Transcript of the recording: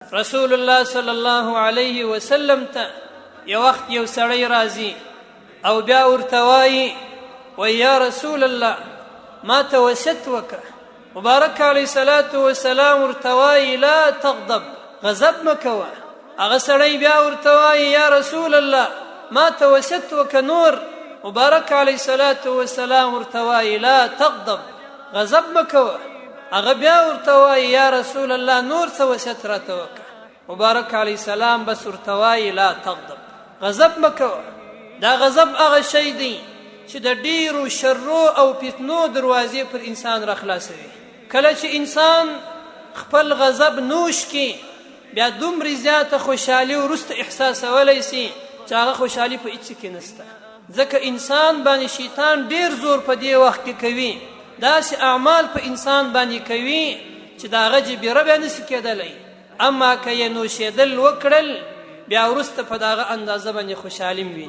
رسول الله صلی الله علیه وسلم ته یو وخت یو سړی راځي او بیا ورته وایي یا رسول الله ما ته وصیت وکړه. مبارک علیه الصلاة والسلام ورته وایي لا تغضب، غضب مه کوه. هغه سړی بیا ورته وایي یا رسول الله ما ته وصیت وکړه نور. مبارک علیه الصلاة والسلام ورته وایي لا تغضب، غضب مه کوه. هغه بیا ورته وایي یا رسول الله نور څه وصیت راته وکړه. مبارک علیه السلام بس ورته وایي لا تغضب، غضب مه کوه. دا غضب هغه شی دی چې د ډیرو شرو او فتنو دروازې پر انسان را خلاصوي. کله چې انسان خپل غضب نوش کړي بیا دومره زیاته خوشحالي وروسته احساسولی سي چې هغه خوشحالي په هیڅ کې نشته. ځکه انسان باندې شیطان ډیر زور په دې وخت کې کوي، داسې اعمال په انسان باندې کوي چې د هغه جبیره بیا نشي کېدلی. اما که یې نوشېدل وکړل بیا وروسته په دغه اندازه باندې خوشحالي ویني.